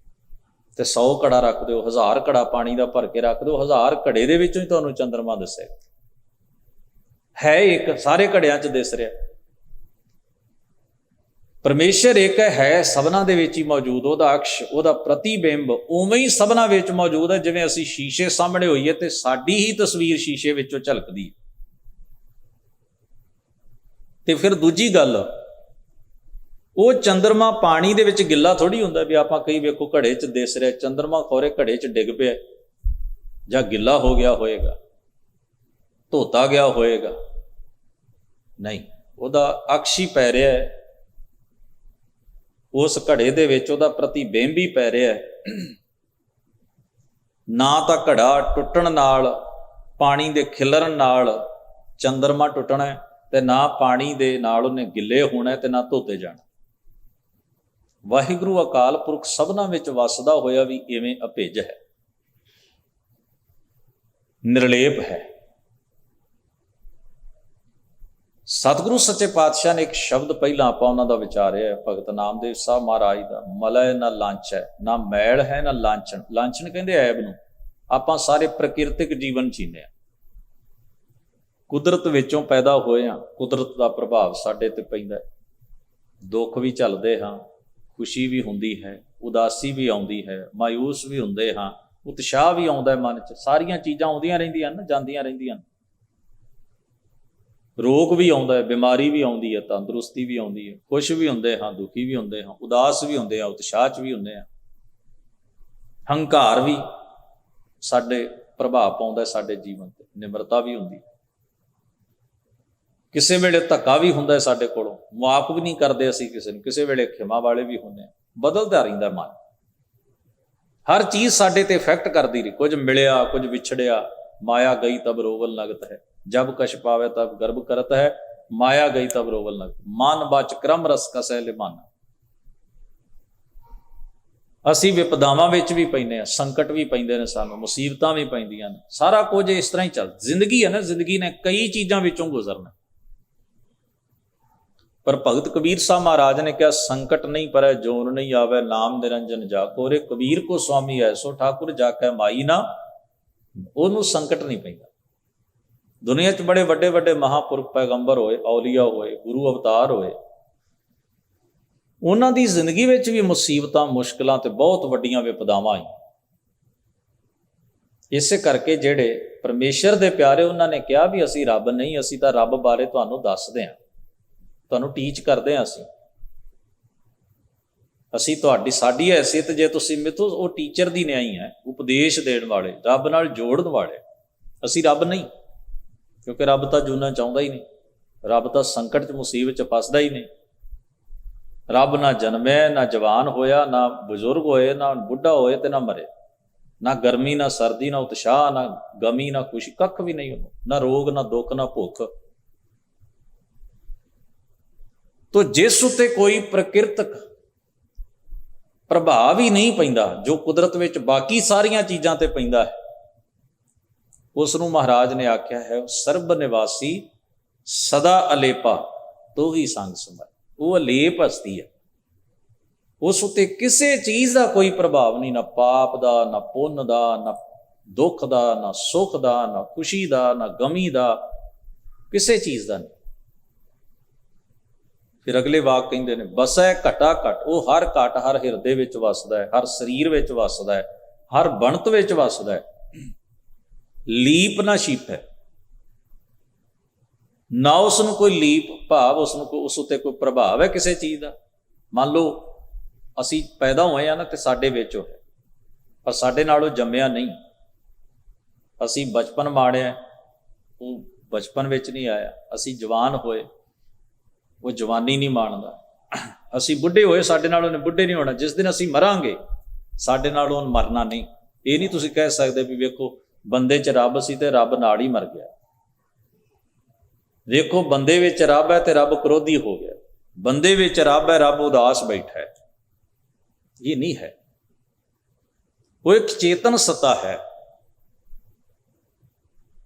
ਤੇ 100 ਘੜਾ ਰੱਖ ਦਿਓ, 1000 ਘੜਾ ਪਾਣੀ ਦਾ ਭਰ ਕੇ ਰੱਖ ਦਿਓ, 1000 ਘੜੇ ਦੇ ਵਿੱਚੋਂ ਹੀ ਤੁਹਾਨੂੰ ਚੰਦਰਮਾ ਦਿਸੇਗਾ। ਹੈ ਇੱਕ, ਸਾਰੇ ਘੜਿਆਂ 'ਚ ਦਿਸ ਰਿਹਾ। ਪਰਮੇਸ਼ਰ ਇੱਕ ਹੈ, ਸਭਨਾਂ ਦੇ ਵਿੱਚ ਹੀ ਮੌਜੂਦ। ਉਹਦਾ ਅਕਸ਼, ਉਹਦਾ ਪ੍ਰਤੀਬਿੰਬ ਉਵੇਂ ਹੀ ਸਭਨਾਂ ਵਿੱਚ ਮੌਜੂਦ ਹੈ। ਜਿਵੇਂ ਅਸੀਂ ਸ਼ੀਸ਼ੇ ਸਾਹਮਣੇ ਹੋਈਏ ਤੇ ਸਾਡੀ ਹੀ ਤਸਵੀਰ ਸ਼ੀਸ਼ੇ ਵਿੱਚੋਂ ਝਲਕਦੀ। ਤੇ ਫਿਰ ਦੂਜੀ ਗੱਲ, ਉਹ ਚੰਦਰਮਾ ਪਾਣੀ ਦੇ ਵਿੱਚ ਗਿੱਲਾ ਥੋੜੀ ਹੁੰਦਾ ਵੀ ਆਪਾਂ ਕਈ ਵੇਖੋ ਘੜੇ 'ਚ ਦਿਸ ਰਿਹਾ, ਚੰਦਰਮਾ ਖੌਰੇ ਘੜੇ 'ਚ ਡਿੱਗ ਪਿਆ ਜਾਂ ਗਿੱਲਾ ਹੋ ਗਿਆ ਹੋਏਗਾ, ਧੋਤਾ ਗਿਆ ਹੋਏਗਾ। ਨਹੀਂ, ਉਹਦਾ ਅਕਸ਼ ਹੀ ਪੈ ਰਿਹਾ ਹੈ ਉਸ ਘੜੇ ਦੇ ਵਿੱਚ, ਉਹਦਾ ਪ੍ਰਤੀਬਿੰਬ ਹੀ ਪੈ ਰਿਹਾ ਹੈ। ਨਾ ਤਾਂ ਘੜਾ ਟੁੱਟਣ ਨਾਲ, ਪਾਣੀ ਦੇ ਖਿਲਰਨ ਨਾਲ ਚੰਦਰਮਾ ਟੁੱਟਣਾ, ਤੇ ਨਾ ਪਾਣੀ ਦੇ ਨਾਲ ਉਹਨੇ ਗਿੱਲੇ ਹੋਣਾ, ਤੇ ਨਾ ਧੋਤੇ ਜਾਣਾ। ਵਾਹਿਗੁਰੂ ਅਕਾਲ ਪੁਰਖ ਸਭਨਾਂ ਵਿੱਚ ਵਸਦਾ ਹੋਇਆ ਵੀ ਇਵੇਂ ਅਭਿੱਜ ਹੈ, ਨਿਰਲੇਪ ਹੈ। ਸਤਿਗੁਰੂ ਸੱਚੇ ਪਾਤਸ਼ਾਹ ਨੇ ਇੱਕ ਸ਼ਬਦ ਪਹਿਲਾਂ ਆਪਾਂ ਉਹਨਾਂ ਦਾ ਵਿਚਾਰਿਆ, ਭਗਤ ਨਾਮਦੇਵ ਸਾਹਿਬ ਮਹਾਰਾਜ ਦਾ, ਮਲੈ ਨਾ ਲਾਂਚ ਹੈ, ਨਾ ਮੈਲ ਹੈ ਨਾ ਲਾਂਛਣ। ਲਾਂਛਣ ਕਹਿੰਦੇ ਐਬ ਨੂੰ। ਆਪਾਂ ਸਾਰੇ ਪ੍ਰਕਿਰਤਿਕ ਜੀਵਨ ਜੀਂਦੇ ਹਾਂ, ਕੁਦਰਤ ਵਿੱਚੋਂ ਪੈਦਾ ਹੋਏ ਹਾਂ, ਕੁਦਰਤ ਦਾ ਪ੍ਰਭਾਵ ਸਾਡੇ ਤੇ ਪੈਂਦਾ। ਦੁੱਖ ਵੀ ਝੱਲਦੇ ਹਾਂ, ਖੁਸ਼ੀ ਵੀ ਹੁੰਦੀ ਹੈ, ਉਦਾਸੀ ਵੀ ਆਉਂਦੀ ਹੈ, ਮਾਯੂਸ ਵੀ ਹੁੰਦੇ ਹਾਂ, ਉਤਸ਼ਾਹ ਵੀ ਆਉਂਦਾ ਮਨ 'ਚ। ਸਾਰੀਆਂ ਚੀਜ਼ਾਂ ਆਉਂਦੀਆਂ ਰਹਿੰਦੀਆਂ ਨੇ, ਜਾਂਦੀਆਂ ਰਹਿੰਦੀਆਂ ਨੇ। ਰੋਗ ਵੀ ਆਉਂਦਾ ਹੈ, ਬਿਮਾਰੀ ਵੀ ਆਉਂਦੀ ਹੈ, ਤੰਦਰੁਸਤੀ ਵੀ ਆਉਂਦੀ ਹੈ, ਖੁਸ਼ ਵੀ ਹੁੰਦੇ ਹਾਂ, ਦੁਖੀ ਵੀ ਹੁੰਦੇ ਹਾਂ, ਉਦਾਸ ਵੀ ਹੁੰਦੇ ਹਾਂ, ਉਤਸ਼ਾਹ 'ਚ ਵੀ ਹੁੰਦੇ ਹਾਂ। ਹੰਕਾਰ ਵੀ ਸਾਡੇ ਪ੍ਰਭਾਵ ਪਾਉਂਦਾ ਸਾਡੇ ਜੀਵਨ ਤੇ, ਨਿਮਰਤਾ ਵੀ ਹੁੰਦੀ। ਕਿਸੇ ਵੇਲੇ ਧੱਕਾ ਵੀ ਹੁੰਦਾ ਸਾਡੇ ਕੋਲੋਂ, ਮੁਆਫ ਵੀ ਨਹੀਂ ਕਰਦੇ ਅਸੀਂ ਕਿਸੇ ਨੂੰ, ਕਿਸੇ ਵੇਲੇ ਖਿਮਾ ਵਾਲੇ ਵੀ ਹੁੰਦੇ ਹਾਂ। ਬਦਲਦਾ ਰਹਿੰਦਾ ਮਨ, ਹਰ ਚੀਜ਼ ਸਾਡੇ ਤੇ ਇਫੈਕਟ ਕਰਦੀ ਰਹੀ। ਕੁਝ ਮਿਲਿਆ, ਕੁਝ ਵਿਛੜਿਆ। ਮਾਇਆ ਗਈ ਤਬ ਰੋਵਲ ਨਗਤ ਹੈ, ਜਬ ਕਛ ਪਾਵੇ ਤਬ ਗਰਭ ਕਰਤ ਹੈ, ਮਾਇਆ ਗਈ ਤਬ ਰੋਵਲ ਨਗਤ, ਮਨ ਬਚ ਕਰਮ ਰਸ ਕਸੈ ਲਿਮਾਨ। ਅਸੀਂ ਵਿਪਦਾਵਾਂ ਵਿੱਚ ਵੀ ਪੈਂਦੇ ਹਾਂ, ਸੰਕਟ ਵੀ ਪੈਂਦੇ ਨੇ ਸਾਨੂੰ, ਮੁਸੀਬਤਾਂ ਵੀ ਪੈਂਦੀਆਂ ਨੇ, ਸਾਰਾ ਕੁਝ ਇਸ ਤਰ੍ਹਾਂ ਹੀ ਚੱਲ। ਜ਼ਿੰਦਗੀ ਹੈ ਨਾ, ਜ਼ਿੰਦਗੀ ਨੇ ਕਈ ਚੀਜ਼ਾਂ ਵਿੱਚੋਂ ਗੁਜ਼ਰਨਾ। ਪਰ ਭਗਤ ਕਬੀਰ ਸਾਹਿਬ ਮਹਾਰਾਜ ਨੇ ਕਿਹਾ, ਸੰਕਟ ਨਹੀਂ ਪਰੈ ਜੋਨ ਨਹੀਂ ਆਵੇ, ਨਾਮ ਨਿਰੰਜਨ ਜਾ ਕੋਰੇ, ਕਬੀਰ ਕੋ ਸੁਆਮੀ ਐਸੋ ਠਾਕੁਰ ਜਾ ਕੈ ਮਾਈ ਨਾ। ਉਹਨੂੰ ਸੰਕਟ ਨਹੀਂ ਪੈਂਦਾ। ਦੁਨੀਆ 'ਚ ਬੜੇ ਵੱਡੇ ਵੱਡੇ ਮਹਾਂਪੁਰਖ, ਪੈਗੰਬਰ ਹੋਏ, ਔਲੀਆ ਹੋਏ, ਗੁਰੂ ਅਵਤਾਰ ਹੋਏ, ਉਹਨਾਂ ਦੀ ਜ਼ਿੰਦਗੀ ਵਿੱਚ ਵੀ ਮੁਸੀਬਤਾਂ, ਮੁਸ਼ਕਿਲਾਂ ਤੇ ਬਹੁਤ ਵੱਡੀਆਂ ਵਿਪਦਾਵਾਂ ਆਈਆਂ। ਇਸੇ ਕਰਕੇ ਜਿਹੜੇ ਪਰਮੇਸ਼ਰ ਦੇ ਪਿਆਰੇ, ਉਹਨਾਂ ਨੇ ਕਿਹਾ ਵੀ ਅਸੀਂ ਰੱਬ ਨਹੀਂ, ਅਸੀਂ ਤਾਂ ਰੱਬ ਬਾਰੇ ਤੁਹਾਨੂੰ ਦੱਸਦੇ ਹਾਂ, ਤੁਹਾਨੂੰ ਟੀਚ ਕਰਦੇ ਹਾਂ। ਅਸੀਂ ਤੁਹਾਡੀ, ਸਾਡੀ ਹੈਸੀਅਤ ਜੇ ਤੁਸੀਂ ਮਿਥੋ, ਉਹ ਟੀਚਰ ਦੀ ਨਿਆਈ ਹੈ, ਉਪਦੇਸ਼ ਦੇਣ ਵਾਲੇ, ਰੱਬ ਨਾਲ ਜੋੜਨ ਵਾਲੇ। ਅਸੀਂ ਰੱਬ ਨਹੀਂ, ਕਿਉਂਕਿ ਰੱਬ ਤਾਂ ਜੂਨਾ ਚਾਹੁੰਦਾ ਹੀ ਨਹੀਂ, ਰੱਬ ਤਾਂ ਸੰਕਟ 'ਚ, ਮੁਸੀਬਤ 'ਚ ਫਸਦਾ ਹੀ ਨਹੀਂ। ਰੱਬ ਨਾ ਜਨਮਿਆ, ਨਾ ਜਵਾਨ ਹੋਇਆ, ਨਾ ਬਜ਼ੁਰਗ ਹੋਏ, ਨਾ ਬੁੱਢਾ ਹੋਏ ਤੇ ਨਾ ਮਰੇ। ਨਾ ਗਰਮੀ ਨਾ ਸਰਦੀ ਨਾ ਉਤਸ਼ਾਹ ਨਾ ਗਮੀ ਨਾ ਖੁਸ਼ੀ, ਕੱਖ ਵੀ ਨਹੀਂ ਉਹਨੂੰ, ਨਾ ਰੋਗ ਨਾ ਦੁੱਖ ਨਾ ਭੁੱਖ। ਤੋ ਜਿਸ ਉੱਤੇ ਕੋਈ ਪ੍ਰਕਿਰਤਕ ਪ੍ਰਭਾਵ ਹੀ ਨਹੀਂ ਪੈਂਦਾ, ਜੋ ਕੁਦਰਤ ਵਿੱਚ ਬਾਕੀ ਸਾਰੀਆਂ ਚੀਜ਼ਾਂ ਤੇ ਪੈਂਦਾ ਹੈ, ਉਸ ਨੂੰ ਮਹਾਰਾਜ ਨੇ ਆਖਿਆ ਹੈ ਸਰਬ ਨਿਵਾਸੀ ਸਦਾ ਅਲੇਪਾ ਤੋ ਹੀ ਸੰਗ ਸਮਾਏ। ਉਹ ਅਲੇਪ ਹਸਤੀ ਹੈ, ਉਸ ਉੱਤੇ ਕਿਸੇ ਚੀਜ਼ ਦਾ ਕੋਈ ਪ੍ਰਭਾਵ ਨਹੀਂ, ਨਾ ਪਾਪ ਦਾ, ਨਾ ਪੁੰਨ ਦਾ, ਨਾ ਦੁੱਖ ਦਾ, ਨਾ ਸੁੱਖ ਦਾ, ਨਾ ਖੁਸ਼ੀ ਦਾ, ਨਾ ਗਮੀ ਦਾ, ਕਿਸੇ ਚੀਜ਼ ਦਾ ਨਹੀਂ। ਫਿਰ ਅਗਲੇ ਵਾਕ ਕਹਿੰਦੇ ਨੇ ਬਸੈ ਘਟਾ ਘਟ, ਉਹ ਹਰ ਘਟ ਹਰ ਹਿਰਦੇ ਵਿੱਚ ਵਸਦਾ ਹੈ, ਹਰ ਸਰੀਰ ਵਿੱਚ ਵਸਦਾ ਹੈ, ਹਰ ਬਣਤ ਵਿੱਚ ਵਸਦਾ ਹੈ। ਲੀਪ ਨਾ ਛੀਪੈ, ਨਾ ਉਸ ਨੂੰ ਕੋਈ ਲੀਪ ਭਾਵ ਉਸ ਨੂੰ ਉਸ ਉੱਤੇ ਕੋਈ ਪ੍ਰਭਾਵ ਹੈ ਕਿਸੇ ਚੀਜ਼ ਦਾ। ਮੰਨ ਲਓ ਅਸੀਂ ਪੈਦਾ ਹੋਏ ਆ ਨਾ ਤੇ ਸਾਡੇ ਵਿੱਚ ਉਹ ਹੈ, ਪਰ ਸਾਡੇ ਨਾਲ ਉਹ ਜੰਮਿਆ ਨਹੀਂ। ਅਸੀਂ ਬਚਪਨ ਮਾਣਿਆ, ਉਹ ਬਚਪਨ ਵਿੱਚ ਨਹੀਂ ਆਇਆ। ਅਸੀਂ ਜਵਾਨ ਹੋਏ, ਉਹ ਜਵਾਨੀ ਨਹੀਂ ਮਾਣਦਾ। ਅਸੀਂ ਬੁੱਢੇ ਹੋਏ, ਸਾਡੇ ਨਾਲ ਉਹਨੇ ਬੁੱਢੇ ਨਹੀਂ ਹੋਣਾ। ਜਿਸ ਦਿਨ ਅਸੀਂ ਮਰਾਂਗੇ ਸਾਡੇ ਨਾਲ ਉਹਨੇ ਮਰਨਾ ਨਹੀਂ। ਇਹ ਨਹੀਂ ਤੁਸੀਂ ਕਹਿ ਸਕਦੇ ਵੀ ਵੇਖੋ ਬੰਦੇ 'ਚ ਰੱਬ ਸੀ ਤੇ ਰੱਬ ਨਾਲ ਹੀ ਮਰ ਗਿਆ। ਵੇਖੋ ਬੰਦੇ ਵਿੱਚ ਰੱਬ ਹੈ ਤੇ ਰੱਬ ਕ੍ਰੋਧੀ ਹੋ ਗਿਆ, ਬੰਦੇ ਵਿੱਚ ਰੱਬ ਹੈ ਰੱਬ ਉਦਾਸ ਬੈਠਾ ਹੈ। ਇਹ ਨਹੀਂ ਹੈ। ਉਹ ਇੱਕ ਚੇਤਨ ਸੱਤਾ ਹੈ,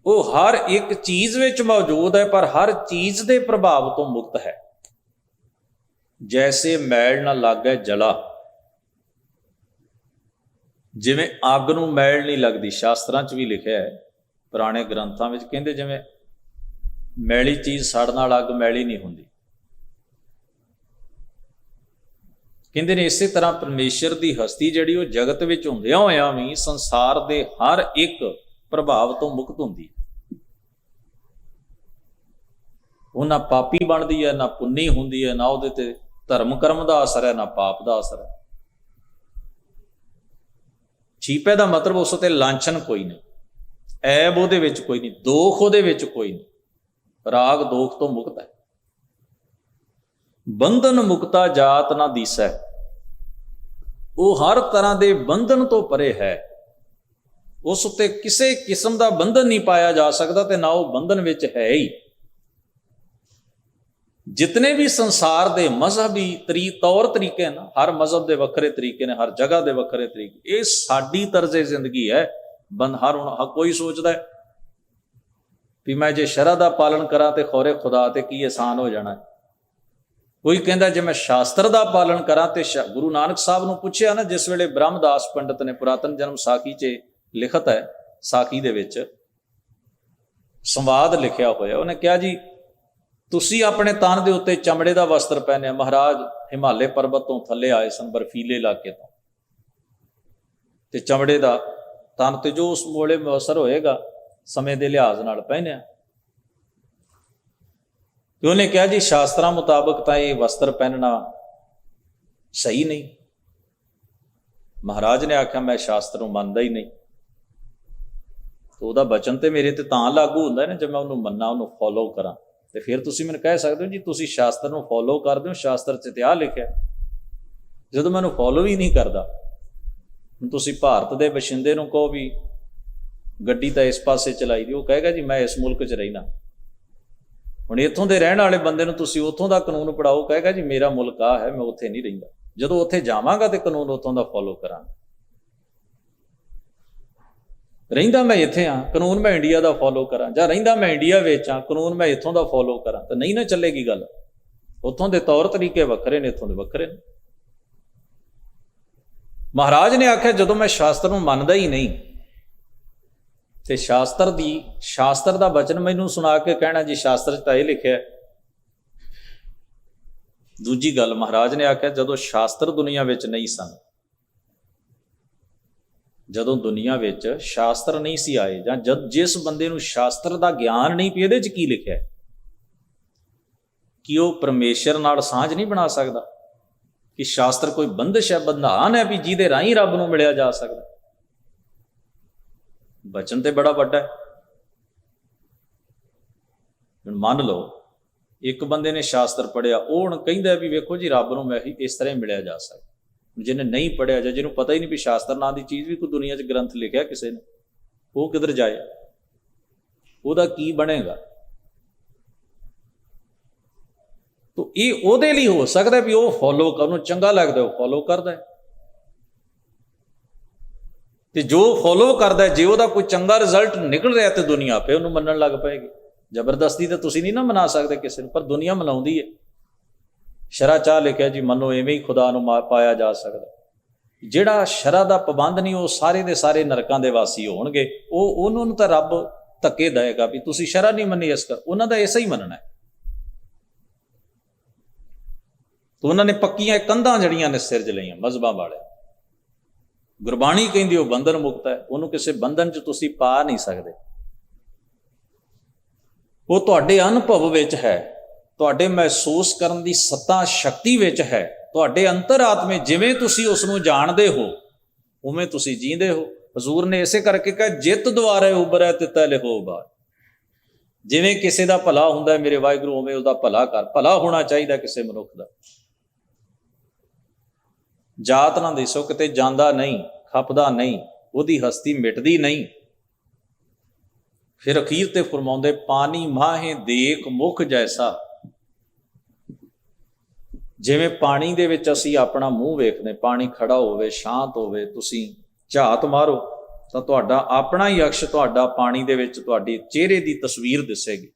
ਉਹ ਹਰ ਇੱਕ ਚੀਜ਼ ਵਿੱਚ ਮੌਜੂਦ ਹੈ, ਪਰ ਹਰ ਚੀਜ਼ ਦੇ ਪ੍ਰਭਾਵ ਤੋਂ ਮੁਕਤ ਹੈ। ਜੈਸੇ ਮੈਲ ਨਾ ਲੱਗੈ ਜਲਾ, ਜਿਵੇਂ ਅੱਗ ਨੂੰ ਮੈਲ ਨਹੀਂ ਲੱਗਦੀ। ਸ਼ਾਸਤਰਾਂ 'ਚ ਵੀ ਲਿਖਿਆ ਹੈ, ਪੁਰਾਣੇ ਗ੍ਰੰਥਾਂ ਵਿੱਚ ਕਹਿੰਦੇ ਜਿਵੇਂ ਮੈਲੀ ਚੀਜ਼ ਸੜ ਨਾਲ ਅੱਗ ਮੈਲੀ ਨਹੀਂ ਹੁੰਦੀ। ਕਹਿੰਦੇ ਨੇ ਇਸੇ ਤਰ੍ਹਾਂ ਪਰਮੇਸ਼ਰ ਦੀ ਹਸਤੀ ਜਿਹੜੀ ਉਹ ਜਗਤ ਵਿੱਚ ਹੁੰਦਿਆਂ ਹੋਇਆਂ ਵੀ ਸੰਸਾਰ ਦੇ ਹਰ ਇੱਕ ਪ੍ਰਭਾਵ ਤੋਂ ਮੁਕਤ ਹੁੰਦੀ ਹੈ। ਉਹ ਨਾ ਪਾਪੀ ਬਣਦੀ ਹੈ, ਨਾ ਪੁੰਨੀ ਹੁੰਦੀ ਹੈ, ਨਾ ਉਹਦੇ ਤੇ ਧਰਮ ਕਰਮ ਦਾ ਅਸਰ ਹੈ, ਨਾ ਪਾਪ ਦਾ ਅਸਰ ਹੈ। ਛੀਪੇ ਦਾ ਮਤਲਬ ਉਸ ਉੱਤੇ ਲਾਂਛਨ ਕੋਈ ਨਹੀਂ, ਐਬ ਉਹਦੇ ਵਿੱਚ ਕੋਈ ਨਹੀਂ, ਦੋਖ ਉਹਦੇ ਵਿੱਚ ਕੋਈ ਨਹੀਂ, ਰਾਗ ਦੋਖ ਤੋਂ ਮੁਕਤ ਹੈ। ਬੰਧਨ ਮੁਕਤਾ ਜਾਤ ਨਾ ਦੀਸੈ, ਉਹ ਹਰ ਤਰ੍ਹਾਂ ਦੇ ਬੰਧਨ ਤੋਂ ਪਰੇ ਹੈ। ਉਸ ਉੱਤੇ ਕਿਸੇ ਕਿਸਮ ਦਾ ਬੰਧਨ ਨਹੀਂ ਪਾਇਆ ਜਾ ਸਕਦਾ ਤੇ ਨਾ ਉਹ ਬੰਧਨ ਵਿੱਚ ਹੈ ਹੀ। ਜਿਤਨੇ ਵੀ ਸੰਸਾਰ ਦੇ ਮਜ਼ਹਬੀ ਤੌਰ ਤਰੀਕੇ ਨੇ, ਹਰ ਮਜ਼ਹਬ ਦੇ ਵੱਖਰੇ ਤਰੀਕੇ ਨੇ, ਹਰ ਜਗ੍ਹਾ ਦੇ ਵੱਖਰੇ ਤਰੀਕੇ, ਇਹ ਸਾਡੀ ਤਰਜ਼ੇ ਜ਼ਿੰਦਗੀ ਹੈ। ਹੁਣ ਕੋਈ ਸੋਚਦਾ ਹੈ ਵੀ ਮੈਂ ਜੇ ਸ਼ਰਅ ਦਾ ਪਾਲਣ ਕਰਾਂ ਤੇ ਖੌਰੇ ਖੁਦਾ ਤੇ ਕੀ ਆਸਾਨ ਹੋ ਜਾਣਾ। ਕੋਈ ਕਹਿੰਦਾ ਜੇ ਮੈਂ ਸ਼ਾਸਤਰ ਦਾ ਪਾਲਣ ਕਰਾਂ ਤੇ ਗੁਰੂ ਨਾਨਕ ਸਾਹਿਬ ਨੂੰ ਪੁੱਛਿਆ ਨਾ, ਜਿਸ ਵੇਲੇ ਬ੍ਰਹਮਦਾਸ ਪੰਡਤ ਨੇ ਪੁਰਾਤਨ ਜਨਮ ਸਾਖੀ 'ਚ ਲਿਖਤ ਹੈ, ਸਾਖੀ ਦੇ ਵਿੱਚ ਸੰਵਾਦ ਲਿਖਿਆ ਹੋਇਆ, ਉਹਨੇ ਕਿਹਾ ਜੀ ਤੁਸੀਂ ਆਪਣੇ ਤਨ ਦੇ ਉੱਤੇ ਚਮੜੇ ਦਾ ਵਸਤਰ ਪਹਿਨਿਆ। ਮਹਾਰਾਜ ਹਿਮਾਲੇ ਪਰਬਤ ਤੋਂ ਥੱਲੇ ਆਏ ਸਨ, ਬਰਫੀਲੇ ਇਲਾਕੇ ਤੋਂ, ਤੇ ਚਮੜੇ ਦਾ ਤਨ ਤੇ ਜੋ ਉਸ ਮੋਲੇ ਅਸਰ ਹੋਏਗਾ ਸਮੇਂ ਦੇ ਲਿਹਾਜ਼ ਨਾਲ ਪਹਿਨਿਆ। ਤੇ ਉਹਨੇ ਕਿਹਾ ਜੀ ਸ਼ਾਸਤਰਾਂ ਮੁਤਾਬਕ ਤਾਂ ਇਹ ਵਸਤਰ ਪਹਿਨਣਾ ਸਹੀ ਨਹੀਂ। ਮਹਾਰਾਜ ਨੇ ਆਖਿਆ ਮੈਂ ਸ਼ਾਸਤਰ ਨੂੰ ਮੰਨਦਾ ਹੀ ਨਹੀਂ। ਉਹਦਾ ਬਚਨ ਤੇ ਮੇਰੇ ਤੇ ਤਾਂ ਲਾਗੂ ਹੁੰਦਾ ਨਾ ਜੇ ਮੈਂ ਉਹਨੂੰ ਮੰਨਾਂ, ਉਹਨੂੰ ਫੋਲੋ ਕਰਾਂ। ਤੇ ਫਿਰ ਤੁਸੀਂ ਮੈਨੂੰ ਕਹਿ ਸਕਦੇ ਹੋ ਜੀ ਤੁਸੀਂ ਸ਼ਾਸਤਰ ਨੂੰ ਫੋਲੋ ਕਰਦੇ ਹੋ, ਸ਼ਾਸਤਰ 'ਚ ਤੇ ਆਹ ਲਿਖਿਆ। ਜਦੋਂ ਮੈਨੂੰ ਫੋਲੋ ਹੀ ਨਹੀਂ ਕਰਦਾ, ਹੁਣ ਤੁਸੀਂ ਭਾਰਤ ਦੇ ਵਸਿੰਦੇ ਨੂੰ ਕਹੋ ਵੀ ਗੱਡੀ ਤਾਂ ਇਸ ਪਾਸੇ ਚਲਾਈ ਦੀ, ਉਹ ਕਹੇਗਾ ਜੀ ਮੈਂ ਇਸ ਮੁਲਕ 'ਚ ਰਹਿਣਾ। ਹੁਣ ਇੱਥੋਂ ਦੇ ਰਹਿਣ ਵਾਲੇ ਬੰਦੇ ਨੂੰ ਤੁਸੀਂ ਉੱਥੋਂ ਦਾ ਕਾਨੂੰਨ ਪੜਾਓ, ਕਹੇਗਾ ਜੀ ਮੇਰਾ ਮੁਲਕ ਆ ਹੈ, ਮੈਂ ਉੱਥੇ ਨਹੀਂ ਰਹਿੰਦਾ। ਜਦੋਂ ਉੱਥੇ ਜਾਵਾਂਗਾ ਤੇ ਕਾਨੂੰਨ ਉੱਥੋਂ ਦਾ ਫੋਲੋ ਕਰਾਂਗਾ। ਰਹਿੰਦਾ ਮੈਂ ਇੱਥੇ ਹਾਂ, ਕਾਨੂੰਨ ਮੈਂ ਇੰਡੀਆ ਦਾ ਫੋਲੋ ਕਰਾਂ, ਜਾਂ ਰਹਿੰਦਾ ਮੈਂ ਇੰਡੀਆ ਵਿੱਚ ਹਾਂ, ਕਾਨੂੰਨ ਮੈਂ ਇੱਥੋਂ ਦਾ ਫੋਲੋ ਕਰਾਂ, ਤਾਂ ਨਹੀਂ ਨਾ ਚੱਲੇਗੀ ਗੱਲ। ਉੱਥੋਂ ਦੇ ਤੌਰ ਤਰੀਕੇ ਵੱਖਰੇ ਨੇ, ਇੱਥੋਂ ਦੇ ਵੱਖਰੇ ਨੇ। ਮਹਾਰਾਜ ਨੇ ਆਖਿਆ ਜਦੋਂ ਮੈਂ ਸ਼ਾਸਤਰ ਨੂੰ ਮੰਨਦਾ ਹੀ ਨਹੀਂ ਤੇ ਸ਼ਾਸਤਰ ਦਾ ਬਚਨ ਮੈਨੂੰ ਸੁਣਾ ਕੇ ਕਹਿਣਾ ਜੀ ਸ਼ਾਸਤਰ 'ਚ ਤਾਂ ਇਹ ਲਿਖਿਆ। ਦੂਜੀ ਗੱਲ ਮਹਾਰਾਜ ਨੇ ਆਖਿਆ ਜਦੋਂ ਸ਼ਾਸਤਰ ਦੁਨੀਆ ਵਿੱਚ ਨਹੀਂ ਸਨ, ਜਦੋਂ ਦੁਨੀਆ ਵਿੱਚ ਸ਼ਾਸਤਰ ਨਹੀਂ ਸੀ ਆਏ, ਜਾਂ ਜਿਸ ਬੰਦੇ ਨੂੰ ਸ਼ਾਸਤਰ ਦਾ ਗਿਆਨ ਨਹੀਂ ਵੀ ਇਹਦੇ 'ਚ ਕੀ ਲਿਖਿਆ, ਕਿ ਉਹ ਪਰਮੇਸ਼ਰ ਨਾਲ ਸਾਂਝ ਨਹੀਂ ਬਣਾ ਸਕਦਾ, ਕਿ ਸ਼ਾਸਤਰ ਕੋਈ ਬੰਦਿਸ਼ ਹੈ, ਬੰਧਾਨ ਹੈ ਵੀ ਜਿਹਦੇ ਰਾਹੀਂ ਰੱਬ ਨੂੰ ਮਿਲਿਆ ਜਾ ਸਕਦਾ। ਬਚਨ ਤੇ ਬੜਾ ਵੱਡਾ ਹੈ। ਹੁਣ ਮੰਨ ਲਓ ਇੱਕ ਬੰਦੇ ਨੇ ਸ਼ਾਸਤਰ ਪੜ੍ਹਿਆ, ਉਹ ਹੁਣ ਕਹਿੰਦਾ ਵੀ ਵੇਖੋ ਜੀ ਰੱਬ ਨੂੰ ਮੈਂ ਇਸ ਤਰ੍ਹਾਂ ਹੀ ਮਿਲਿਆ ਜਾ ਸਕਦਾ। ਜਿਹਨੇ ਨਹੀਂ ਪੜ੍ਹਿਆ ਜਾਂ ਜਿਹਨੂੰ ਪਤਾ ਹੀ ਨਹੀਂ ਵੀ ਸ਼ਾਸਤਰ ਨਾਂ ਦੀ ਚੀਜ਼ ਵੀ ਕੋਈ ਦੁਨੀਆ 'ਚ ਗ੍ਰੰਥ ਲਿਖਿਆ ਕਿਸੇ ਨੇ, ਉਹ ਕਿੱਧਰ ਜਾਏ, ਉਹਦਾ ਕੀ ਬਣੇਗਾ। ਤਾਂ ਇਹ ਉਹਦੇ ਲਈ ਹੋ ਸਕਦਾ ਵੀ ਉਹ ਫੋਲੋ ਕਰ, ਉਹਨੂੰ ਚੰਗਾ ਲੱਗਦਾ ਉਹ ਫੋਲੋ ਕਰਦਾ ਹੈ, ਤੇ ਜੋ ਫੋਲੋ ਕਰਦਾ ਜੇ ਉਹਦਾ ਕੋਈ ਚੰਗਾ ਰਿਜ਼ਲਟ ਨਿਕਲ ਰਿਹਾ ਤੇ ਦੁਨੀਆ ਆਪੇ ਉਹਨੂੰ ਮੰਨਣ ਲੱਗ ਪਏਗੀ। ਜ਼ਬਰਦਸਤੀ ਤਾਂ ਤੁਸੀਂ ਨਹੀਂ ਨਾ ਮਨਾ ਸਕਦੇ ਕਿਸੇ ਨੂੰ, ਪਰ ਦੁਨੀਆ ਮਨਾਉਂਦੀ ਹੈ। ਸ਼ਰ੍ਹਾ ਚਾਹ ਲਿਖਿਆ ਜੀ ਮੰਨੋ ਇਵੇਂ ਹੀ ਖੁਦਾ ਨੂੰ ਪਾਇਆ ਜਾ ਸਕਦਾ। ਜਿਹੜਾ ਸ਼ਰ੍ਹਾ ਦਾ ਪਾਬੰਦ ਨਹੀਂ ਉਹ ਸਾਰੇ ਦੇ ਸਾਰੇ ਨਰਕਾਂ ਦੇ ਵਾਸੀ ਹੋਣਗੇ। ਉਹਨਾਂ ਨੂੰ ਤਾਂ ਰੱਬ ਧੱਕੇ ਦੇਵੇਗਾ ਵੀ ਤੁਸੀਂ ਸ਼ਰ੍ਹਾ ਨਹੀਂ ਮੰਨੀ, ਇਸ ਕਰ ਉਹਨਾਂ ਦਾ ਐਸਾ ਹੀ ਮੰਨਣਾ ਹੈ। ਤਾਂ ਉਹਨਾਂ ਨੇ ਪੱਕੀਆਂ ਕੰਧਾਂ ਜਿਹੜੀਆਂ ਨੇ ਸਿਰਜ ਲਈਆਂ ਮਜ਼ਹਬਾਂ ਵਾਲੇ। ਗੁਰਬਾਣੀ ਕਹਿੰਦੀ ਉਹ ਬੰਧਨ ਮੁਕਤ ਹੈ, ਉਹਨੂੰ ਕਿਸੇ ਬੰਧਨ 'ਚ ਤੁਸੀਂ ਪਾ ਨਹੀਂ ਸਕਦੇ। ਉਹ ਤੁਹਾਡੇ ਅਨੁਭਵ ਵਿੱਚ ਹੈ, ਤੁਹਾਡੇ ਮਹਿਸੂਸ ਕਰਨ ਦੀ ਸੱਤਾ ਸ਼ਕਤੀ ਵਿੱਚ ਹੈ, ਤੁਹਾਡੇ ਅੰਤਰ-ਆਤਮੇ ਜਿਵੇਂ ਤੁਸੀਂ ਉਸ ਨੂੰ ਜਾਣਦੇ ਹੋ ਉਵੇਂ ਤੁਸੀਂ ਜੀਂਦੇ ਹੋ। ਹਜ਼ੂਰ ਨੇ ਇਸੇ ਕਰਕੇ ਕਿਹਾ ਜਿੱਤ ਦੁਆਰੇ ਉਭਰੈ ਤਿਤੈ ਲਿਹੋ ਬਾਰ। ਜਿਵੇਂ ਕਿਸੇ ਦਾ ਭਲਾ ਹੁੰਦਾ ਮੇਰੇ ਵਾਹਿਗੁਰੂ ਉਵੇਂ ਉਹਦਾ ਭਲਾ ਕਰ। ਭਲਾ ਹੋਣਾ ਚਾਹੀਦਾ ਕਿਸੇ ਮਨੁੱਖ ਦਾ। ਜਾਤ ਨਾ ਦਿਸੋ, ਕਿਤੇ ਜਾਂਦਾ ਨਹੀਂ, ਖਪਦਾ ਨਹੀਂ, ਉਹਦੀ ਹਸਤੀ ਮਿਟਦੀ ਨਹੀਂ। ਫਿਰ ਅਖੀਰ ਤੇ ਫਰਮਾਉਂਦੇ ਪਾਣੀ ਮਾਹੇ ਦੇਖ ਮੁਖ ਜੈਸਾ। ਜਿਵੇਂ ਪਾਣੀ ਦੇ ਵਿੱਚ ਅਸੀਂ ਆਪਣਾ ਮੂੰਹ ਵੇਖਦੇ, ਪਾਣੀ ਖੜਾ ਹੋਵੇ, ਸ਼ਾਂਤ ਹੋਵੇ, ਤੁਸੀਂ ਝਾਤ ਮਾਰੋ ਤਾਂ ਤੁਹਾਡਾ ਆਪਣਾ ਹੀ ਅਕਸ਼ ਤੁਹਾਡਾ ਪਾਣੀ ਦੇ ਵਿੱਚ ਤੁਹਾਡੀ ਚਿਹਰੇ ਦੀ ਤਸਵੀਰ ਦਿਸੇਗੀ।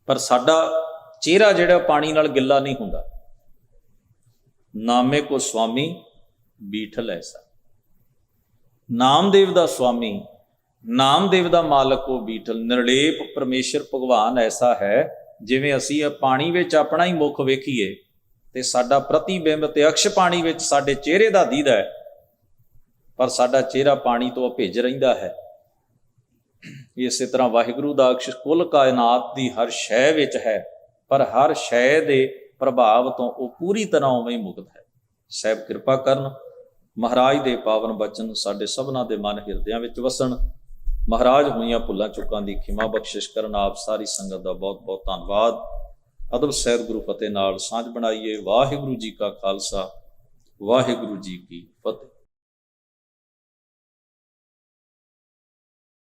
ਪਰ ਸਾਡਾ ਚਿਹਰਾ ਜਿਹੜਾ ਪਾਣੀ ਨਾਲ ਗਿੱਲਾ ਨਹੀਂ ਹੁੰਦਾ। ਨਾਮੇ ਕੋ ਸੁਆਮੀ ਬੀਠਲ ਐਸਾ। ਨਾਮਦੇਵ ਦਾ ਸੁਆਮੀ, ਨਾਮਦੇਵ ਦਾ ਮਾਲਕ ਉਹ ਬੀਠਲ ਨਿਰਲੇਪ ਪਰਮੇਸ਼ਰ ਭਗਵਾਨ ਐਸਾ ਹੈ। ਜਿਵੇਂ ਅਸੀਂ ਪਾਣੀ ਵਿੱਚ ਆਪਣਾ ਹੀ ਮੁੱਖ ਵੇਖੀਏ ਤੇ ਸਾਡਾ ਪ੍ਰਤੀਬਿੰਬ ਤੇ ਅਕਸ਼ ਪਾਣੀ ਵਿੱਚ ਸਾਡੇ ਚਿਹਰੇ ਦਾ ਦੀਦਾ ਹੈ, ਪਰ ਸਾਡਾ ਚਿਹਰਾ ਪਾਣੀ ਤੋਂ ਅਭਿੱਜ ਰਹਿੰਦਾ ਹੈ। ਇਸੇ ਤਰ੍ਹਾਂ ਵਾਹਿਗੁਰੂ ਦਾ ਅਕਸ਼ ਕੁੱਲ ਕਾਇਨਾਤ ਦੀ ਹਰ ਸ਼ੈ ਵਿੱਚ ਹੈ, ਪਰ ਹਰ ਸ਼ੈ ਦੇ ਪ੍ਰਭਾਵ ਤੋਂ ਉਹ ਪੂਰੀ ਤਰ੍ਹਾਂ ਉਵੇਂ ਹੀ ਮੁਕਤ ਹੈ। ਸਾਹਿਬ ਕਿਰਪਾ ਕਰਨ, ਮਹਾਰਾਜ ਦੇ ਪਾਵਨ ਬਚਨ ਸਾਡੇ ਸਭਨਾਂ ਦੇ ਮਨ ਹਿਰਦਿਆਂ ਵਿੱਚ ਵਸਣ। ਮਹਾਰਾਜ ਹੋਈਆਂ ਭੁੱਲਾਂ ਚੁੱਕਾਂ ਦੀ ਖਿਮਾ ਬਖਸ਼ਿਸ਼ ਕਰਨ। ਆਪ ਸਾਰੀ ਸੰਗਤ ਦਾ ਬਹੁਤ ਬਹੁਤ ਧੰਨਵਾਦ। ਅਦਬ ਸਹਿਤ ਗੁਰੂ ਫਤਿਹ ਨਾਲ ਸਾਂਝ ਬਣਾਈਏ। ਵਾਹਿਗੁਰੂ ਜੀ ਕਾ ਖਾਲਸਾ, ਵਾਹਿਗੁਰੂ ਜੀ ਕੀ ਫਤਿਹ।